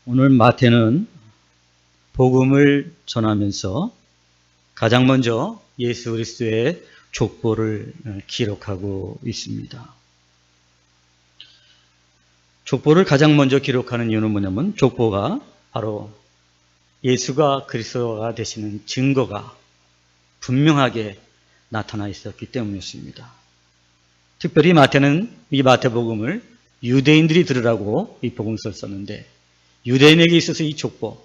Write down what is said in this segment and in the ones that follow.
오늘 마태는 복음을 전하면서 가장 먼저 예수 그리스도의 족보를 기록하고 있습니다. 족보를 가장 먼저 기록하는 이유는 뭐냐면 족보가 바로 예수가 그리스도가 되시는 증거가 분명하게 나타나 있었기 때문이었습니다. 특별히 마태는 이 마태복음을 유대인들이 들으라고 이 복음서를 썼는데 유대인에게 있어서 이 족보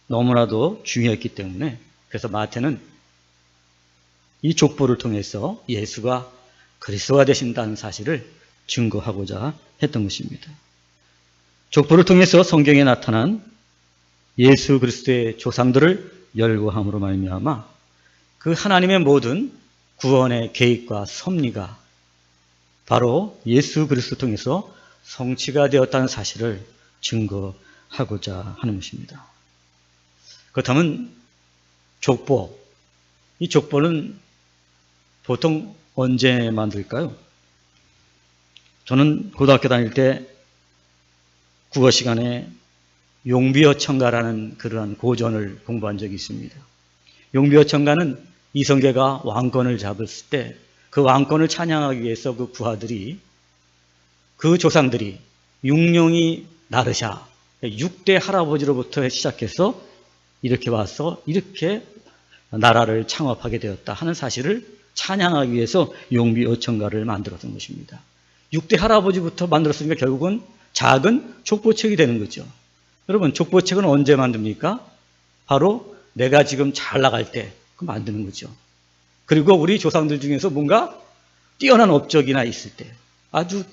너무나도 중요했기 때문에 그래서 마태는 이 족보를 통해서 예수가 그리스도가 되신다는 사실을 증거하고자 했던 것입니다. 족보를 통해서 성경에 나타난 예수 그리스도의 조상들을 열거함으로 말미암아 그 하나님의 모든 구원의 계획과 섭리가 바로 예수 그리스도 통해서 성취가 되었다는 사실을 증거하고자 하는 것입니다. 그렇다면 족보, 이 족보는 보통 언제 만들까요? 저는 고등학교 다닐 때 국어 시간에 용비어천가라는 그러한 고전을 공부한 적이 있습니다. 용비어천가는 이성계가 왕권을 잡았을 때 그 왕권을 찬양하기 위해서 그 부하들이 그 조상들이 육룡이 나르샤 6대 할아버지로부터 시작해서 이렇게 와서 이렇게 나라를 창업하게 되었다 하는 사실을 찬양하기 위해서 용비어천가를 만들었던 것입니다. 6대 할아버지부터 만들었으니까 결국은 작은 족보책이 되는 거죠. 여러분 족보책은 언제 만듭니까? 바로 내가 지금 잘 나갈 때 만드는 거죠. 그리고 우리 조상들 중에서 뭔가 뛰어난 업적이나 있을 때 아주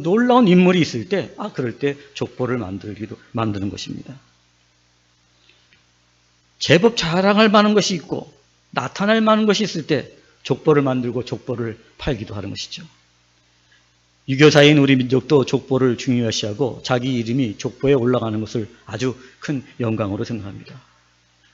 놀라운 인물이 있을 때 그럴 때 족보를 만드는 것입니다. 제법 자랑할 만한 것이 있고 나타날 만한 것이 있을 때 족보를 만들고 족보를 팔기도 하는 것이죠. 유교사인 우리 민족도 족보를 중요시하고 자기 이름이 족보에 올라가는 것을 아주 큰 영광으로 생각합니다.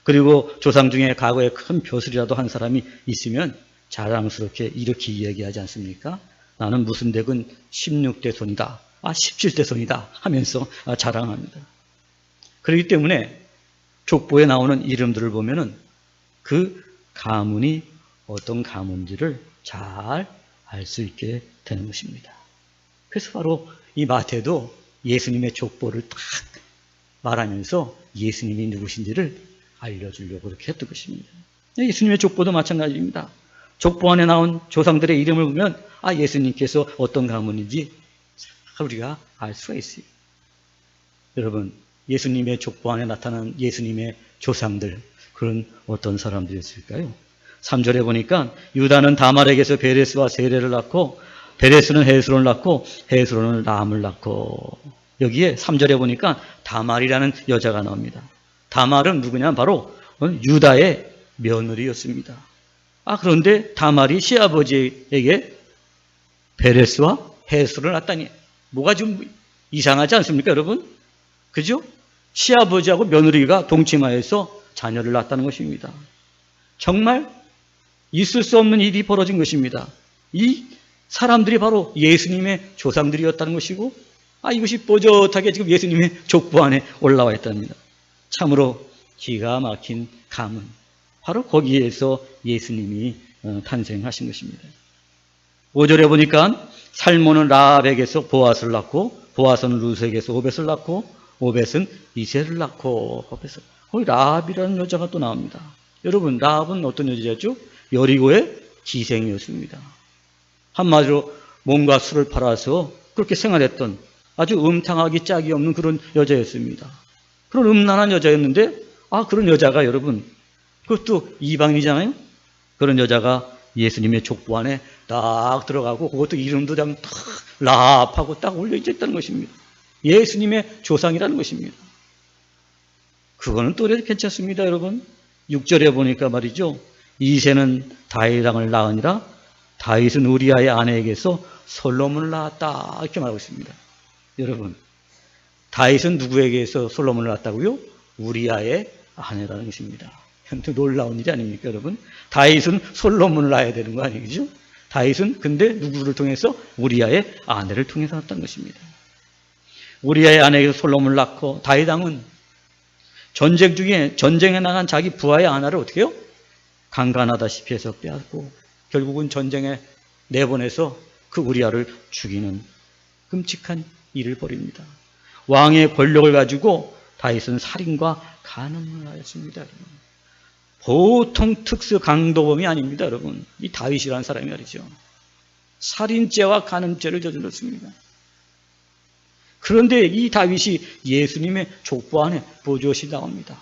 그리고 조상 중에 과거에 큰 벼슬이라도 한 사람이 있으면 자랑스럽게 이렇게 이야기하지 않습니까? 나는 무슨 댁은 16대 손이다. 17대 손이다 하면서 자랑합니다. 그렇기 때문에 족보에 나오는 이름들을 보면은 그 가문이 어떤 가문인지를 잘 알 수 있게 되는 것입니다. 그래서 바로 이 마태도 예수님의 족보를 딱 말하면서 예수님이 누구신지를 알려주려고 그렇게 했던 것입니다. 예수님의 족보도 마찬가지입니다. 족보 안에 나온 조상들의 이름을 보면 예수님께서 어떤 가문인지 우리가 알 수가 있어요. 여러분 예수님의 족보 안에 나타난 예수님의 조상들 그런 어떤 사람들이었을까요? 3절에 보니까 유다는 다말에게서 베레스와 세레를 낳고 베레스는 헤스론을 낳고 헤스론은 람을 낳고 여기에 3절에 보니까 다말이라는 여자가 나옵니다. 다말은 누구냐? 바로 유다의 며느리였습니다. 그런데 다말이 시아버지에게 베레스와 헤스론을 낳다니 뭐가 좀 이상하지 않습니까, 여러분? 그죠? 시아버지하고 며느리가 동침하여서 자녀를 낳았다는 것입니다. 정말 있을 수 없는 일이 벌어진 것입니다. 이 사람들이 바로 예수님의 조상들이었다는 것이고 이것이 뽀젓하게 지금 예수님의 족보 안에 올라와 있답니다. 참으로 기가 막힌 가문 바로 거기에서 예수님이 탄생하신 것입니다. 5절에 보니까 살몬은 라합에게서 보아스를 낳고 보아스는 루스에게서 오벳을 낳고 오벳은 이새를 낳고 거기 라합이라는 여자가 또 나옵니다. 여러분 라합은 어떤 여자였죠? 여리고의 기생이었습니다. 한마디로 몸과 술을 팔아서 그렇게 생활했던 아주 음탕하기 짝이 없는 그런 여자였습니다. 그런 음란한 여자였는데 그런 여자가 여러분 그것도 이방인이잖아요. 그런 여자가 예수님의 족보 안에 딱 들어가고 그것도 이름도 딱 라합하고 딱 올려 있었다는 것입니다. 예수님의 조상이라는 것입니다. 그거는 또 괜찮습니다, 여러분. 6절에 보니까 말이죠. 이새는 다윗 왕을 낳으니라 다윗은 우리아의 아내에게서 솔로몬을 낳았다 이렇게 말하고 있습니다. 여러분 다윗은 누구에게서 솔로몬을 낳았다고요? 우리아의 아내라는 것입니다. 놀라운 일이 아닙니까, 여러분? 다윗은 솔로몬을 낳아야 되는 거 아니죠? 다윗은 근데 누구를 통해서? 우리아의 아내를 통해서 낳았다는 것입니다. 우리아의 아내에게서 솔로몬을 낳고 다윗 왕은 전쟁 중에 전쟁에 나간 자기 부하의 아내를 어떻게 해요? 강간하다시피 해서 빼앗고 결국은 전쟁에 내보내서 그 우리아를 죽이는 끔찍한 일을 벌입니다. 왕의 권력을 가지고 다윗은 살인과 간음을 하였습니다. 보통 특수 강도범이 아닙니다. 여러분, 이 다윗이라는 사람이 말이죠. 살인죄와 간음죄를 저질렀습니다. 그런데 이 다윗이 예수님의 족보 안에 보조시 나옵니다.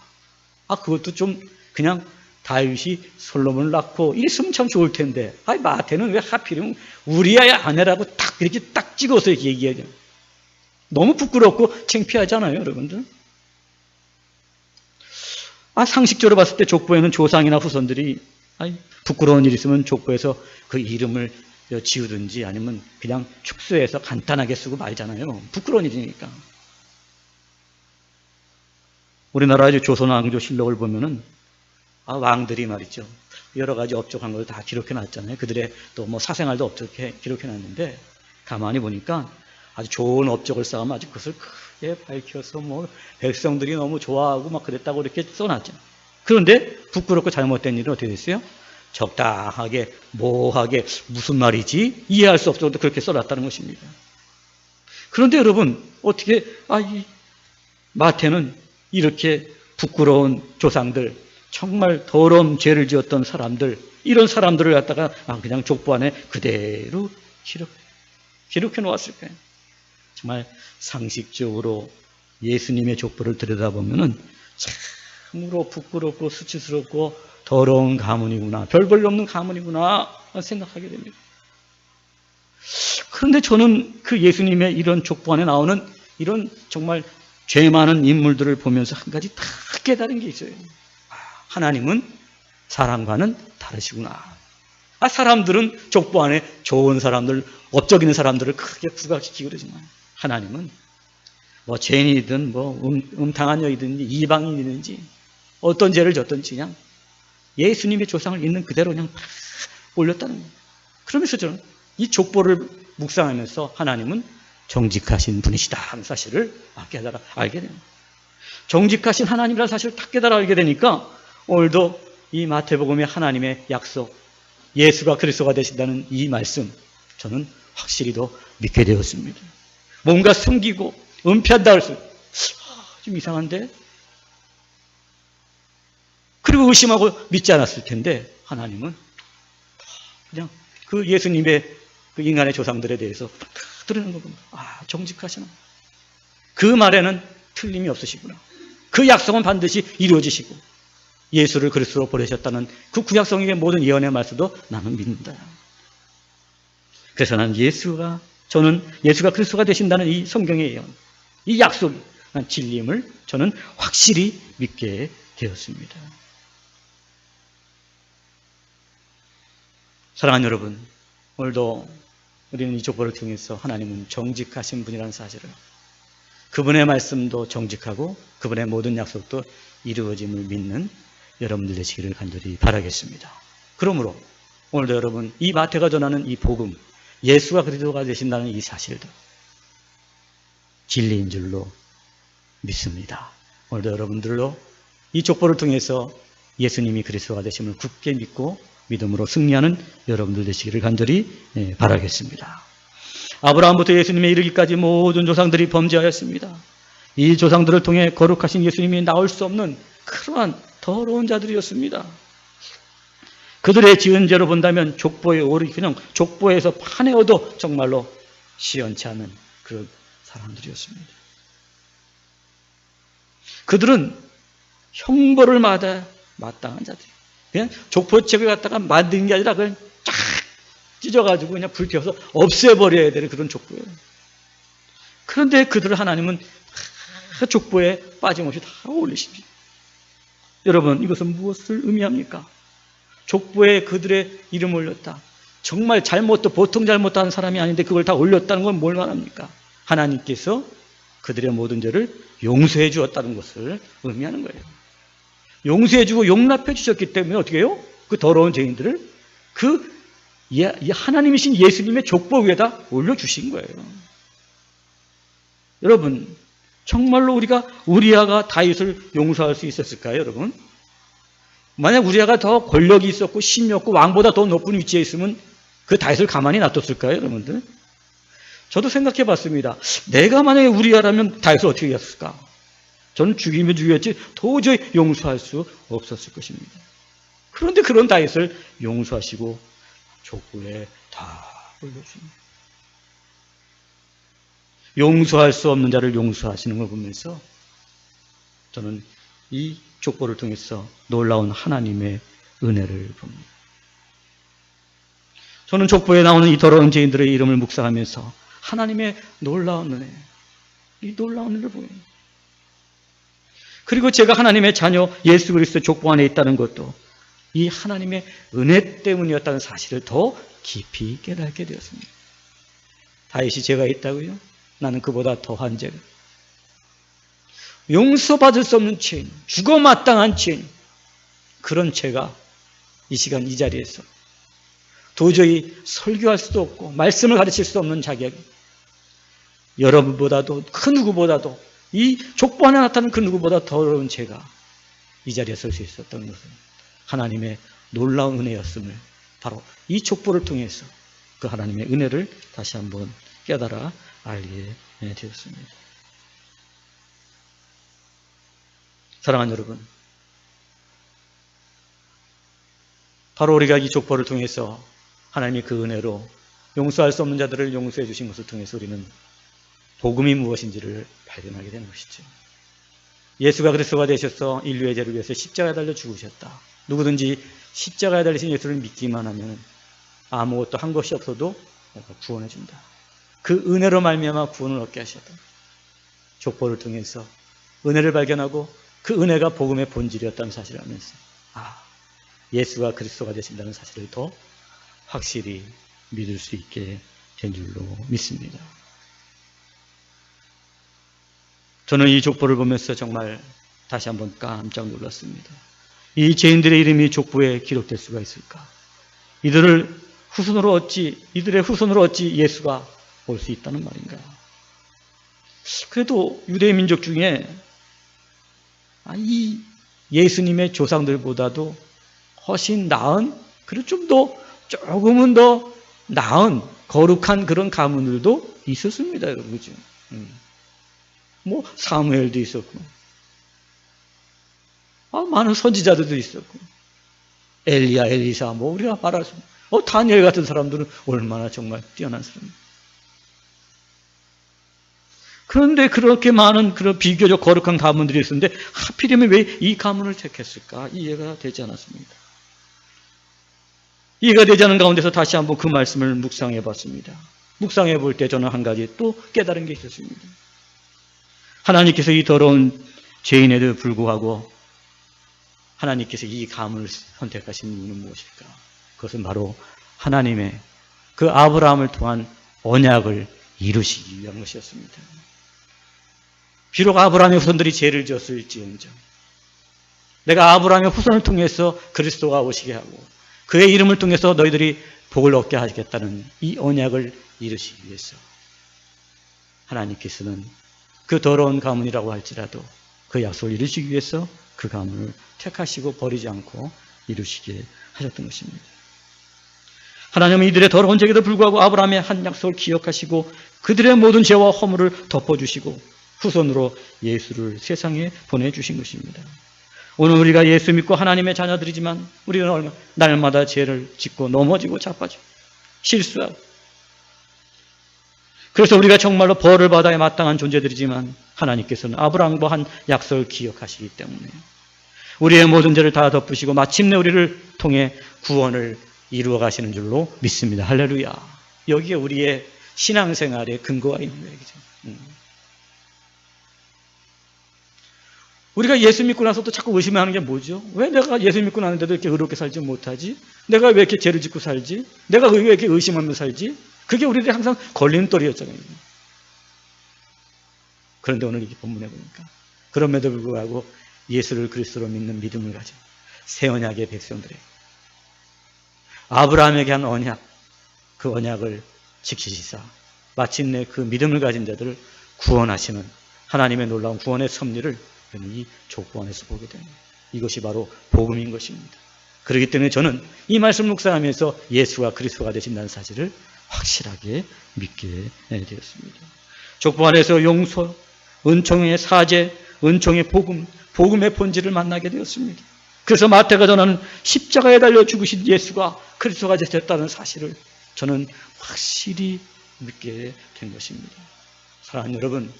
그것도 좀 그냥 다윗이 솔로몬을 낳고 이랬으면 참 좋을 텐데, 마태는 왜 하필이면 우리아의 아내라고 딱 이렇게 딱 찍어서 얘기해야 돼요. 너무 부끄럽고 창피하잖아요, 여러분들. 상식적으로 봤을 때 족보에는 조상이나 후손들이 부끄러운 일 있으면 족보에서 그 이름을 지우든지 아니면 그냥 축소해서 간단하게 쓰고 말잖아요. 부끄러운 일이니까. 우리나라 조선왕조실록을 보면은 왕들이 말이죠. 여러 가지 업적한 걸 다 기록해 놨잖아요. 그들의 또 뭐 사생활도 업적해 기록해 놨는데 가만히 보니까 아주 좋은 업적을 쌓으면 아주 그것을 크게 밝혀서 뭐 백성들이 너무 좋아하고 막 그랬다고 이렇게 써놨죠. 그런데 부끄럽고 잘못된 일은 어떻게 됐어요? 적당하게 모호하게 무슨 말이지 이해할 수 없어도 그렇게 써놨다는 것입니다. 그런데 여러분 어떻게 이 마태는 이렇게 부끄러운 조상들, 정말 더러운 죄를 지었던 사람들, 이런 사람들을 갖다가 그냥 족보 안에 그대로 기록해 놓았을까요? 정말 상식적으로 예수님의 족보를 들여다보면은 참으로 부끄럽고 수치스럽고 더러운 가문이구나, 별 볼 없는 가문이구나 생각하게 됩니다. 그런데 저는 그 예수님의 이런 족보 안에 나오는 이런 정말 죄 많은 인물들을 보면서 한 가지 다 깨달은 게 있어요. 하나님은 사람과는 다르시구나. 사람들은 족보 안에 좋은 사람들, 업적 있는 사람들을 크게 부각시키고 그러지만 하나님은 뭐 죄인이든 뭐 음탕한 여이든지 이방인이든지 어떤 죄를 졌든지 그냥 예수님의 조상을 있는 그대로 그냥 다 올렸다는 거예요. 그러면서 저는 이 족보를 묵상하면서 하나님은 정직하신 분이시다 하는 사실을 깨달아 알게 됩니다. 정직하신 하나님이라는 사실을 딱 깨달아 알게 되니까 오늘도 이 마태복음의 하나님의 약속, 예수가 그리스도가 되신다는 이 말씀 저는 확실히 더 믿게 되었습니다. 뭔가 숨기고 은폐한다 해서 좀 이상한데? 그리고 의심하고 믿지 않았을 텐데 하나님은 그냥 그 예수님의 그 인간의 조상들에 대해서 드러내는 거구나. 정직하시나. 그 말에는 틀림이 없으시구나. 그 약속은 반드시 이루어지시고 예수를 그리스도로 보내셨다는 그 구약성경의 모든 예언의 말씀도 나는 믿는다. 그래서 저는 예수가 그리스도가 되신다는 이 성경의 예언, 이 약속, 진리임을 저는 확실히 믿게 되었습니다. 사랑하는 여러분, 오늘도 우리는 이 족보를 통해서 하나님은 정직하신 분이라는 사실을, 그분의 말씀도 정직하고 그분의 모든 약속도 이루어짐을 믿는 여러분들 되시기를 간절히 바라겠습니다. 그러므로 오늘도 여러분 이 마태가 전하는 이 복음, 예수가 그리스도가 되신다는 이 사실도 진리인 줄로 믿습니다. 오늘도 여러분들로 이 족보를 통해서 예수님이 그리스도가 되심을 굳게 믿고 믿음으로 승리하는 여러분들 되시기를 간절히 바라겠습니다. 아브라함부터 예수님에 이르기까지 모든 조상들이 범죄하였습니다. 이 조상들을 통해 거룩하신 예수님이 나올 수 없는 그러한 더러운 자들이었습니다. 그들의 지은 죄로 본다면 족보에 그냥 족보에서 파내어도 정말로 시원치 않은 그런 사람들이었습니다. 그들은 형벌을 마땅한 자들. 그냥 족보책을 갖다가 만드는 게 아니라 그냥 쫙 찢어가지고 그냥 불태워서 없애버려야 되는 그런 족보예요. 그런데 그들을 하나님은 다 족보에 빠짐없이 다 올리십니다. 여러분, 이것은 무엇을 의미합니까? 족보에 그들의 이름을 올렸다. 정말 보통 잘못도 한 사람이 아닌데 그걸 다 올렸다는 건 뭘 말합니까? 하나님께서 그들의 모든 죄를 용서해 주었다는 것을 의미하는 거예요. 용서해 주고 용납해 주셨기 때문에 어떻게 해요? 그 더러운 죄인들을 하나님이신 예수님의 족보 위에다 올려주신 거예요. 여러분, 정말로 우리아가 다윗을 용서할 수 있었을까요, 여러분? 만약 우리아가 더 권력이 있었고 힘이 없고 왕보다 더 높은 위치에 있으면 그 다윗을 가만히 놔뒀을까요, 여러분들? 저도 생각해 봤습니다. 내가 만약에 우리아라면 다윗을 어떻게 했을까? 저는 죽이면 죽였지 도저히 용서할 수 없었을 것입니다. 그런데 그런 다윗을 용서하시고 족보에 다 올려줍니다. 용서할 수 없는 자를 용서하시는 걸 보면서 저는 이 족보를 통해서 놀라운 하나님의 은혜를 봅니다. 저는 족보에 나오는 이 더러운 죄인들의 이름을 묵상하면서 하나님의 놀라운 은혜, 이 놀라운 은혜를 보입니다. 그리고 제가 하나님의 자녀 예수 그리스도 족보 안에 있다는 것도 이 하나님의 은혜 때문이었다는 사실을 더 깊이 깨닫게 되었습니다. 다윗이 죄가 있다고요? 나는 그보다 더한 죄가, 용서받을 수 없는 죄인, 죽어마땅한 죄인, 그런 죄가 이 시간 이 자리에서 도저히 설교할 수도 없고 말씀을 가르칠 수 없는 자격이 여러분보다도 그 누구보다도 이 족보 안에 나타나는 그 누구보다 더러운 죄가 이 자리에 설 수 있었던 것은 하나님의 놀라운 은혜였음을 바로 이 족보를 통해서 그 하나님의 은혜를 다시 한번 깨달아 알게 되었습니다. 사랑하는 여러분, 바로 우리가 이 족보를 통해서 하나님이 그 은혜로 용서할 수 없는 자들을 용서해 주신 것을 통해서 우리는 복음이 무엇인지를 발견하게 되는 것이죠. 예수가 그리스도가 되셔서 인류의 죄를 위해서 십자가에 달려 죽으셨다. 누구든지 십자가에 달리신 예수를 믿기만 하면 아무것도 한 것이 없어도 구원해 준다. 그 은혜로 말미암아 구원을 얻게 하셨다. 족보를 통해서 은혜를 발견하고 그 은혜가 복음의 본질이었다는 사실을 알면서 예수가 그리스도가 되신다는 사실을 더 확실히 믿을 수 있게 된 줄로 믿습니다. 저는 이 족보를 보면서 정말 다시 한번 깜짝 놀랐습니다. 이 죄인들의 이름이 족보에 기록될 수가 있을까? 이들의 후손으로 어찌 예수가 올 수 있다는 말인가? 그래도 유대 민족 중에 이 예수님의 조상들보다도 훨씬 나은, 그리고 조금은 더 나은 거룩한 그런 가문들도 있었습니다, 여러분. 그죠? 사무엘도 있었고, 많은 선지자들도 있었고, 엘리야, 엘리사, 우리가 말할 수, 다니엘 같은 사람들은 얼마나 정말 뛰어난 사람입니다. 그런데 그렇게 많은 그런 비교적 거룩한 가문들이 있었는데 하필이면 왜 이 가문을 택했을까? 이해가 되지 않았습니다. 이해가 되지 않은 가운데서 다시 한번 그 말씀을 묵상해 봤습니다. 묵상해 볼 때 저는 한 가지 또 깨달은 게 있었습니다. 하나님께서 이 더러운 죄인에도 불구하고 하나님께서 이 가문을 선택하신 이유는 무엇일까? 그것은 바로 하나님의 그 아브라함을 통한 언약을 이루시기 위한 것이었습니다. 비록 아브라함의 후손들이 죄를 지었을지언정 내가 아브라함의 후손을 통해서 그리스도가 오시게 하고 그의 이름을 통해서 너희들이 복을 얻게 하겠다는 이 언약을 이루시기 위해서 하나님께서는 그 더러운 가문이라고 할지라도 그 약속을 이루시기 위해서 그 가문을 택하시고 버리지 않고 이루시게 하셨던 것입니다. 하나님은 이들의 더러운 죄에도 불구하고 아브라함의 한 약속을 기억하시고 그들의 모든 죄와 허물을 덮어주시고 후손으로 예수를 세상에 보내주신 것입니다. 오늘 우리가 예수 믿고 하나님의 자녀들이지만 우리는 날마다 죄를 짓고 넘어지고 자빠지고 실수하고, 그래서 우리가 정말로 벌을 받아야 마땅한 존재들이지만 하나님께서는 아브라함과 한 약속을 기억하시기 때문에 우리의 모든 죄를 다 덮으시고 마침내 우리를 통해 구원을 이루어 가시는 줄로 믿습니다. 할렐루야. 여기에 우리의 신앙생활의 근거가 있는 거예요. 우리가 예수 믿고 나서도 자꾸 의심하는 게 뭐죠? 왜 내가 예수 믿고 나는데도 이렇게 의롭게 살지 못하지? 내가 왜 이렇게 죄를 짓고 살지? 내가 왜 이렇게 의심하며 살지? 그게 우리들이 항상 걸림돌이었잖아요. 그런데 오늘 이 본문에 보니까 그럼에도 불구하고 예수를 그리스도로 믿는 믿음을 가진 새 언약의 백성들에게 아브라함에게 한 언약, 그 언약을 지키시사 마침내 그 믿음을 가진 자들을 구원하시는 하나님의 놀라운 구원의 섭리를 이 족보 안에서 보게 됩니다. 이것이 바로 복음인 것입니다. 그렇기 때문에 저는 이 말씀 묵상하면서 예수가 그리스도가 되신다는 사실을 확실하게 믿게 되었습니다. 족보 안에서 용서, 은총의 사죄, 은총의 복음, 복음의 본질을 만나게 되었습니다. 그래서 마태가 전하는 십자가에 달려 죽으신 예수가 그리스도가 되셨다는 사실을 저는 확실히 믿게 된 것입니다. 사랑하는 여러분,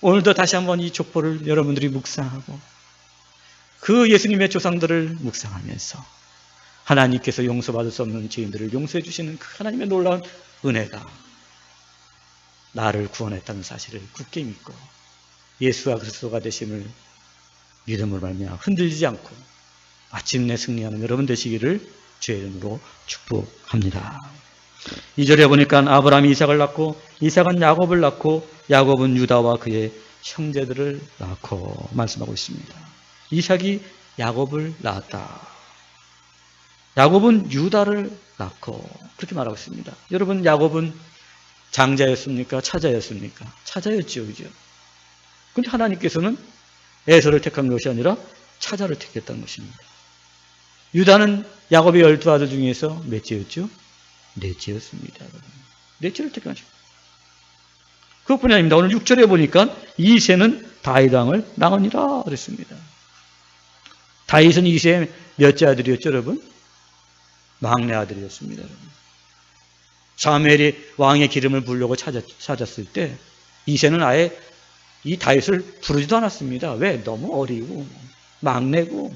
오늘도 다시 한번 이 족보를 여러분들이 묵상하고 그 예수님의 조상들을 묵상하면서 하나님께서 용서받을 수 없는 죄인들을 용서해 주시는 그 하나님의 놀라운 은혜가 나를 구원했다는 사실을 굳게 믿고 예수가 그리스도가 되심을 믿음으로 말미암아 흔들리지 않고 마침내 승리하는 여러분 되시기를 주의 이름으로 축복합니다. 2절에 보니까 아브라함이 이삭을 낳고 이삭은 야곱을 낳고 야곱은 유다와 그의 형제들을 낳고 말씀하고 있습니다. 이삭이 야곱을 낳았다. 야곱은 유다를 낳고 그렇게 말하고 있습니다. 여러분, 야곱은 장자였습니까? 차자였습니까? 차자였죠, 그죠? 그런데 하나님께서는 에서를 택한 것이 아니라 차자를 택했다는 것입니다. 유다는 야곱의 12아들 중에서 몇째였죠? 넷째였습니다. 넷째를 택하죠. 그것뿐이 아닙니다. 오늘 6절에 보니까 이새는 다윗 왕을 낳으니라 그랬습니다. 다윗은 이새의 몇째 아들이었죠, 여러분? 막내 아들이었습니다. 여러분. 사무엘이 왕의 기름을 부으려고 찾았을 때 이새는 아예 이 다윗을 부르지도 않았습니다. 왜? 너무 어리고 막내고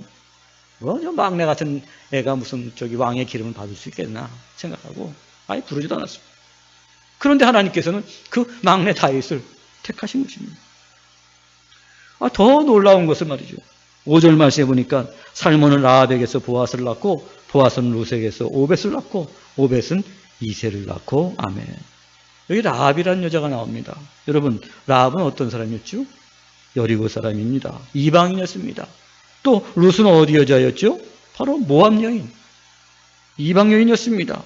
저 막내 같은 애가 무슨 왕의 기름을 받을 수 있겠나 생각하고 아예 부르지도 않았습니다. 그런데 하나님께서는 그 막내 다윗을 택하신 것입니다. 더 놀라운 것은 말이죠. 5절 말씀에 보니까 살몬은 라합에게서 보아스를 낳고 보아스는 루색에서 오벳을 낳고 오벳은 이새를 낳고 아멘. 여기 라합이라는 여자가 나옵니다. 여러분, 라합은 어떤 사람이었죠? 여리고 사람입니다. 이방인이었습니다. 또 룻은 어디 여자였죠? 바로 모압 여인, 이방 여인이었습니다.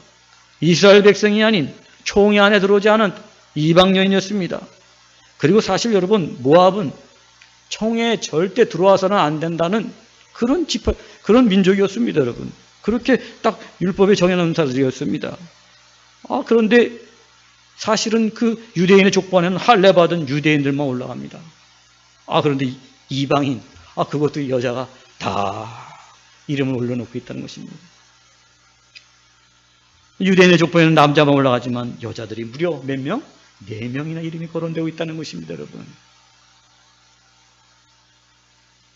이스라엘 백성이 아닌 총회 안에 들어오지 않은 이방 여인이었습니다. 그리고 사실 여러분, 모압은 총회에 절대 들어와서는 안 된다는 그런 민족이었습니다, 여러분. 그렇게 딱 율법에 정해놓은 자들이었습니다. 그런데 사실은 그 유대인의 족보 안에는 할례 받은 유대인들만 올라갑니다. 그런데 이방인, 그것도 여자가 다 이름을 올려놓고 있다는 것입니다. 유대인의 족보에는 남자만 올라가지만 여자들이 무려 몇 명? 4명이나 이름이 거론되고 있다는 것입니다, 여러분.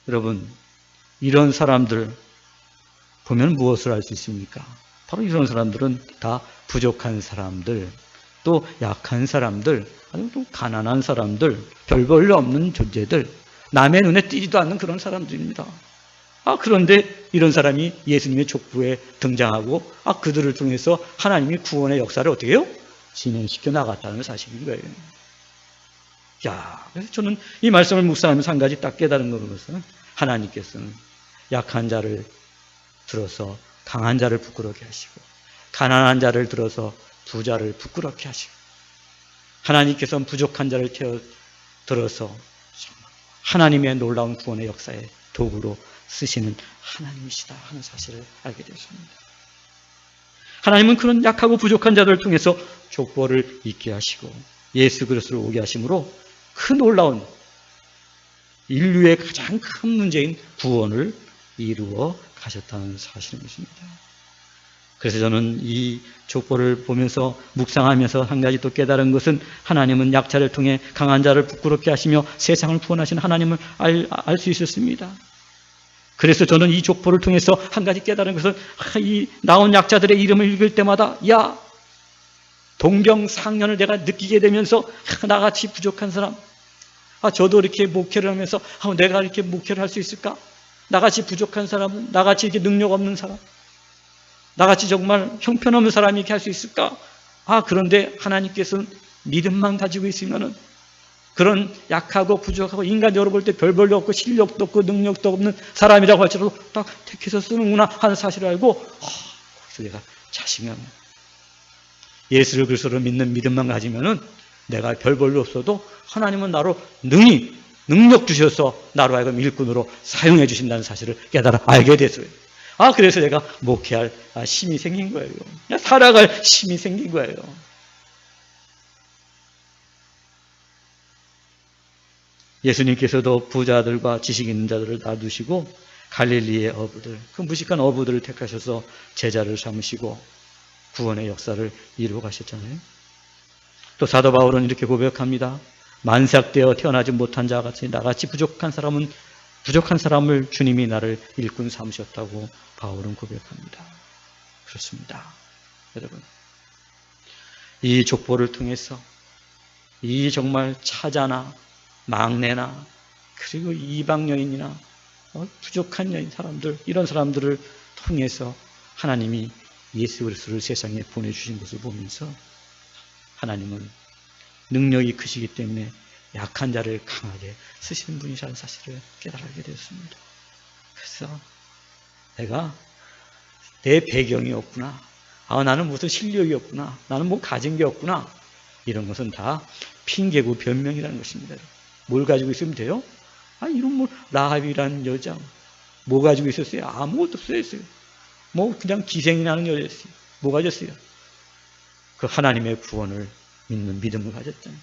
여러분, 이런 사람들 보면 무엇을 알 수 있습니까? 바로 이런 사람들은 다 부족한 사람들, 또 약한 사람들, 아니면 또 가난한 사람들, 별 볼 일 없는 존재들, 남의 눈에 띄지도 않는 그런 사람들입니다. 그런데 이런 사람이 예수님의 족보에 등장하고 그들을 통해서 하나님이 구원의 역사를 어떻게 해요? 진행시켜 나갔다는 사실인 거예요. 그래서 저는 이 말씀을 묵상하면서 한 가지 딱 깨달은 것은 하나님께서는 약한 자를 들어서 강한 자를 부끄럽게 하시고 가난한 자를 들어서 부자를 부끄럽게 하시고 하나님께서는 부족한 자를 들어서 하나님의 놀라운 구원의 역사의 도구로 쓰시는 하나님이시다 하는 사실을 알게 되었습니다. 하나님은 그런 약하고 부족한 자들을 통해서 족보를 잊게 하시고 예수 그리스도를 오게 하심으로 그 놀라운 인류의 가장 큰 문제인 구원을 이루어 가셨다는 사실인 것입니다. 그래서 저는 이 족보를 보면서 묵상하면서 한 가지 또 깨달은 것은 하나님은 약자를 통해 강한 자를 부끄럽게 하시며 세상을 구원하신 하나님을 알 수 있었습니다. 그래서 저는 이 족보를 통해서 한 가지 깨달은 것은 이 나온 약자들의 이름을 읽을 때마다 동병상련을 내가 느끼게 되면서 나같이 부족한 사람, 저도 이렇게 목회를 하면서 내가 이렇게 목회를 할 수 있을까? 나같이 부족한 사람은, 나같이 이렇게 능력 없는 사람, 나같이 정말 형편없는 사람이 이렇게 할 수 있을까? 그런데 하나님께서는 믿음만 가지고 있으면은 그런 약하고 부족하고 인간적으로 볼 때 별 볼도 없고 실력도 없고 능력도 없는 사람이라고 할지라도 딱 택해서 쓰는구나 하는 사실을 알고 거기서 내가 자신감, 예수를 그리스도로 믿는 믿음만 가지면은 내가 별 볼일 없어도 하나님은 나로 능력 주셔서 나로 하여금 일꾼으로 사용해 주신다는 사실을 깨달아 알게 됐어요. 그래서 내가 목회할 힘이 생긴 거예요. 살아갈 힘이 생긴 거예요. 예수님께서도 부자들과 지식 있는 자들을 놔두시고 갈릴리의 어부들, 그 무식한 어부들을 택하셔서 제자를 삼으시고 구원의 역사를 이루어 가셨잖아요. 또 사도 바울은 이렇게 고백합니다. 만삭되어 태어나지 못한 자와 같이 나같이 부족한 사람을 주님이 나를 일꾼 삼으셨다고 바울은 고백합니다. 그렇습니다. 여러분, 이 족보를 통해서 이 정말 차자나 막내나 그리고 이방 여인이나 부족한 여인 사람들, 이런 사람들을 통해서 하나님이 예수 그리스도를 세상에 보내주신 것을 보면서 하나님은 능력이 크시기 때문에 약한 자를 강하게 쓰시는 분이라는 사실을 깨달게 되었습니다. 그래서 내가 내 배경이 없구나, 나는 무슨 실력이 없구나, 나는 뭐 가진 게 없구나, 이런 것은 다 핑계고 변명이라는 것입니다. 뭘 가지고 있으면 돼요? 이런 라합이라는 여자 뭐 가지고 있었어요? 아무것도 없어요. 그냥 기생이 나는 여자였어요. 뭐 가졌어요? 그 하나님의 구원을 믿는 믿음을 가졌잖아요.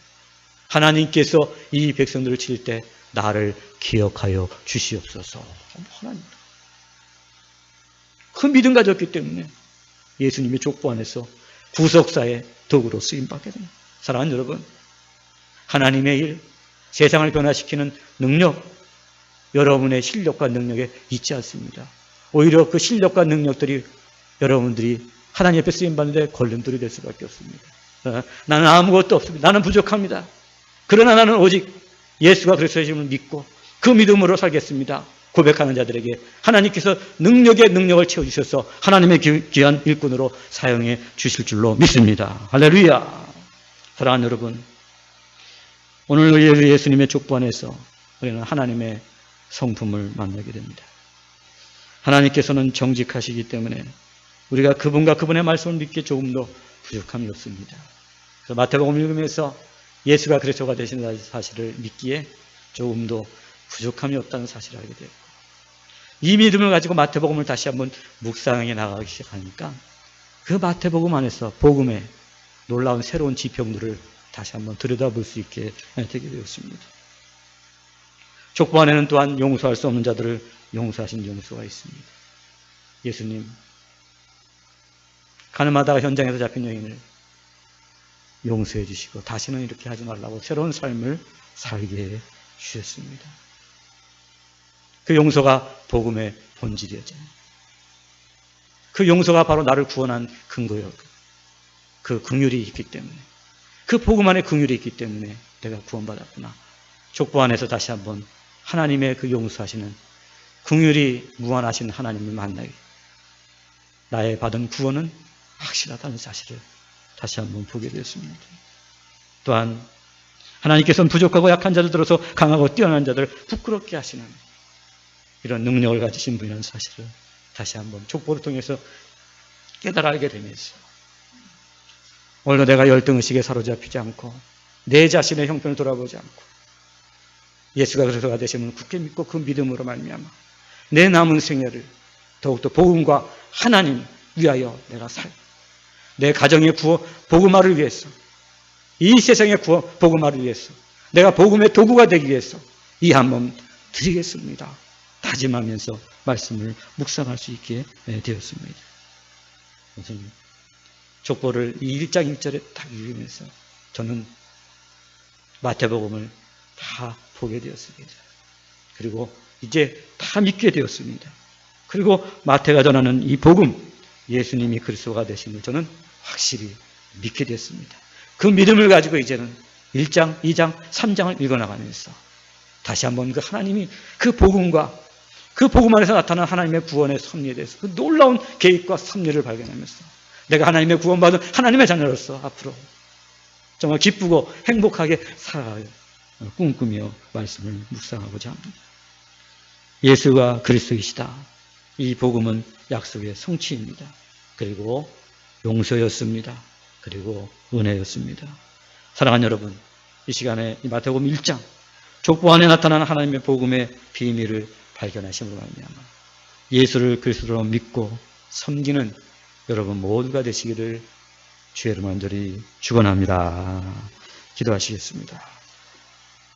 하나님께서 이 백성들을 칠 때 나를 기억하여 주시옵소서. 하나님, 그 믿음 가졌기 때문에 예수님의 족보 안에서 구속사의 도구로 쓰임받게 됩니다. 사랑하는 여러분, 하나님의 일, 세상을 변화시키는 능력, 여러분의 실력과 능력에 있지 않습니다. 오히려 그 실력과 능력들이 여러분들이 하나님 앞에 쓰임받는데 걸림돌이 될 수밖에 없습니다. 나는 아무것도 없습니다. 나는 부족합니다. 그러나 나는 오직 예수가 그리스도의 이름을 믿고 그 믿음으로 살겠습니다. 고백하는 자들에게 하나님께서 능력에 능력을 채워주셔서 하나님의 귀한 일꾼으로 사용해 주실 줄로 믿습니다. 할렐루야. 사랑하는 여러분, 오늘 예수님의 족보 안에서 우리는 하나님의 성품을 만나게 됩니다. 하나님께서는 정직하시기 때문에 우리가 그분과 그분의 말씀을 믿기에 조금도 부족함이 없습니다. 그래서 마태복음 읽으면서 예수가 그리스도가 되시는 사실을 믿기에 조금도 부족함이 없다는 사실을 알게 되었고, 이 믿음을 가지고 마태복음을 다시 한번 묵상해 나가기 시작하니까 그 마태복음 안에서 복음의 놀라운 새로운 지평들을 다시 한번 들여다볼 수 있게 되게 되었습니다. 족보 안에는 또한 용서할 수 없는 자들을 용서하신 용서가 있습니다. 예수님, 가늠하다가 현장에서 잡힌 여인을 용서해 주시고 다시는 이렇게 하지 말라고 새로운 삶을 살게 해 주셨습니다. 그 용서가 복음의 본질이었잖아요. 그 용서가 바로 나를 구원한 근거였고, 그 긍휼이 있기 때문에, 그 복음 안에 긍휼이 있기 때문에 내가 구원받았구나. 족보 안에서 다시 한번 하나님의 그 용서하시는 긍휼이 무한하신 하나님을 만나게, 나의 받은 구원은 확실하다는 사실을 다시 한번 보게 되었습니다. 또한 하나님께서는 부족하고 약한 자를 들어서 강하고 뛰어난 자들 부끄럽게 하시는 이런 능력을 가지신 분이라는 사실을 다시 한번 족보를 통해서 깨달아 알게 되면서, 오늘도 내가 열등의식에 사로잡히지 않고 내 자신의 형편을 돌아보지 않고 예수가 그리스도가 되심을 굳게 믿고 그 믿음으로 말미암아 내 남은 생애를 더욱더 복음과 하나님 위하여 내가 내 가정의 복음화를 위해서, 이 세상의 복음화를 위해서, 내가 복음의 도구가 되기 위해서 이 한 몸 드리겠습니다. 다짐하면서 말씀을 묵상할 수 있게 되었습니다. 선생님, 족보를 이 1장 1절에 딱 읽으면서 저는 마태복음을 다 보게 되었습니다. 그리고 이제 다 믿게 되었습니다. 그리고 마태가 전하는 이 복음, 예수님이 그리스도가 되심을 저는 확실히 믿게 됐습니다. 그 믿음을 가지고 이제는 1장, 2장, 3장을 읽어나가면서 다시 한번 그 하나님이 그 복음과 그 복음 안에서 나타난 하나님의 구원의 섭리에 대해서 그 놀라운 계획과 섭리를 발견하면서 내가 하나님의 구원받은 하나님의 자녀로서 앞으로 정말 기쁘고 행복하게 살아갈 꿈꾸며 말씀을 묵상하고자 합니다. 예수가 그리스도이시다. 이 복음은 약속의 성취입니다. 그리고 용서였습니다. 그리고 은혜였습니다. 사랑하는 여러분, 이 시간에 이 마태복음 1장 족보 안에 나타나는 하나님의 복음의 비밀을 발견하심으로 말미암아 예수를 그리스도로 믿고 섬기는 여러분 모두가 되시기를 주의 이름으로 간절히 축원합니다. 기도하시겠습니다.